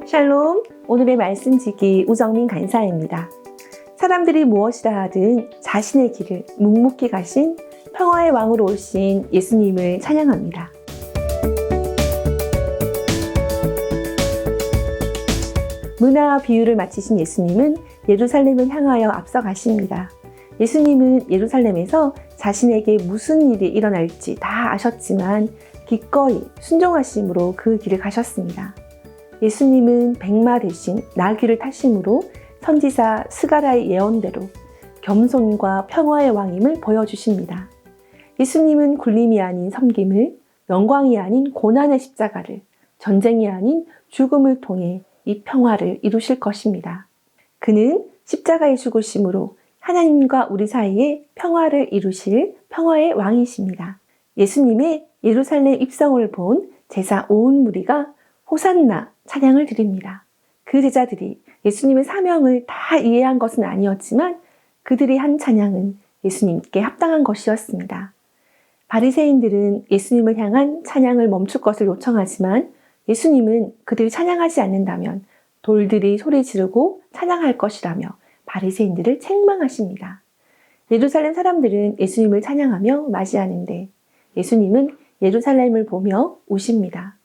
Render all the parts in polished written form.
샬롬, 오늘의 말씀지기 우정민 간사입니다. 사람들이 무엇이라 하든 자신의 길을 묵묵히 가신 평화의 왕으로 오신 예수님을 찬양합니다. 문화와 비유를 마치신 예수님은 예루살렘을 향하여 앞서가십니다. 예수님은 예루살렘에서 자신에게 무슨 일이 일어날지 다 아셨지만 기꺼이 순종하심으로 그 길을 가셨습니다. 예수님은 백마 대신 나귀를 타심으로 선지자 스가랴의 예언대로 겸손과 평화의 왕임을 보여주십니다. 예수님은 굴림이 아닌 섬김을, 영광이 아닌 고난의 십자가를, 전쟁이 아닌 죽음을 통해 이 평화를 이루실 것입니다. 그는 십자가의 죽으심으로 하나님과 우리 사이에 평화를 이루실 평화의 왕이십니다. 예수님의 예루살렘 입성을 본 제사 온 무리가 호산나 찬양을 드립니다. 그 제자들이 예수님의 사명을 다 이해한 것은 아니었지만 그들이 한 찬양은 예수님께 합당한 것이었습니다. 바리새인들은 예수님을 향한 찬양을 멈출 것을 요청하지만 예수님은 그들이 찬양하지 않는다면 돌들이 소리 지르고 찬양할 것이라며 바리새인들을 책망하십니다. 예루살렘 사람들은 예수님을 찬양하며 맞이하는데 예수님은 예루살렘을 보며 우십니다.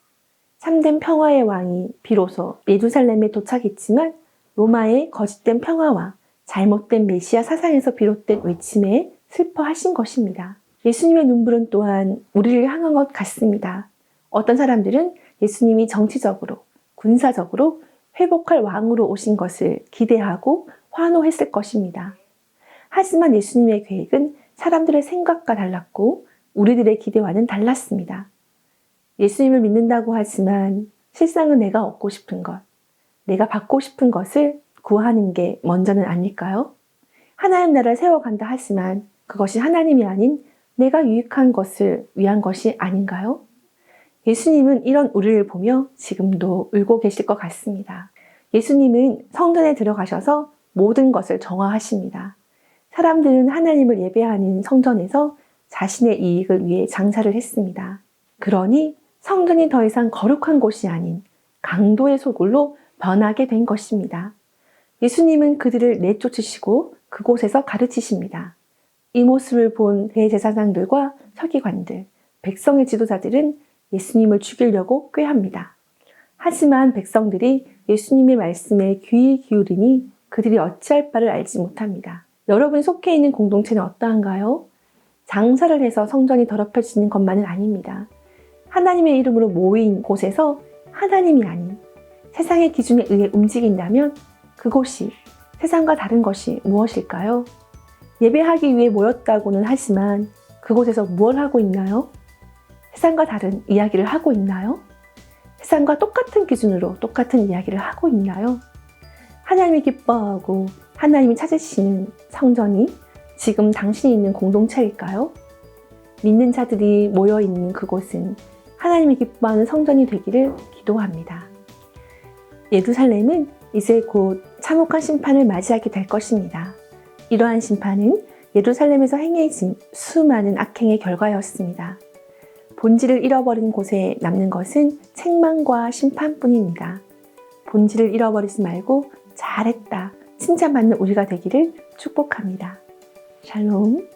참된 평화의 왕이 비로소 예루살렘에 도착했지만 로마의 거짓된 평화와 잘못된 메시아 사상에서 비롯된 외침에 슬퍼하신 것입니다. 예수님의 눈물은 또한 우리를 향한 것 같습니다. 어떤 사람들은 예수님이 정치적으로, 군사적으로 회복할 왕으로 오신 것을 기대하고 환호했을 것입니다. 하지만 예수님의 계획은 사람들의 생각과 달랐고 우리들의 기대와는 달랐습니다. 예수님을 믿는다고 하지만 실상은 내가 얻고 싶은 것, 내가 받고 싶은 것을 구하는 게 먼저는 아닐까요? 하나님 나라를 세워간다 하지만 그것이 하나님이 아닌 내가 유익한 것을 위한 것이 아닌가요? 예수님은 이런 우리를 보며 지금도 울고 계실 것 같습니다. 예수님은 성전에 들어가셔서 모든 것을 정화하십니다. 사람들은 하나님을 예배하는 성전에서 자신의 이익을 위해 장사를 했습니다. 그러니 성전이 더 이상 거룩한 곳이 아닌 강도의 소굴로 변하게 된 것입니다. 예수님은 그들을 내쫓으시고 그곳에서 가르치십니다. 이 모습을 본 대제사장들과 서기관들, 백성의 지도자들은 예수님을 죽이려고 꾀합니다. 하지만 백성들이 예수님의 말씀에 귀 기울이니 그들이 어찌할 바를 알지 못합니다. 여러분이 속해 있는 공동체는 어떠한가요? 장사를 해서 성전이 더럽혀지는 것만은 아닙니다. 하나님의 이름으로 모인 곳에서 하나님이 아닌 세상의 기준에 의해 움직인다면 그곳이 세상과 다른 것이 무엇일까요? 예배하기 위해 모였다고는 하지만 그곳에서 무엇을 하고 있나요? 세상과 다른 이야기를 하고 있나요? 세상과 똑같은 기준으로 똑같은 이야기를 하고 있나요? 하나님이 기뻐하고 하나님이 찾으시는 성전이 지금 당신이 있는 공동체일까요? 믿는 자들이 모여있는 그곳은 하나님이 기뻐하는 성전이 되기를 기도합니다. 예루살렘은 이제 곧 참혹한 심판을 맞이하게 될 것입니다. 이러한 심판은 예루살렘에서 행해진 수많은 악행의 결과였습니다. 본질을 잃어버린 곳에 남는 것은 책망과 심판뿐입니다. 본질을 잃어버리지 말고 잘했다, 칭찬받는 우리가 되기를 축복합니다. 샬롬.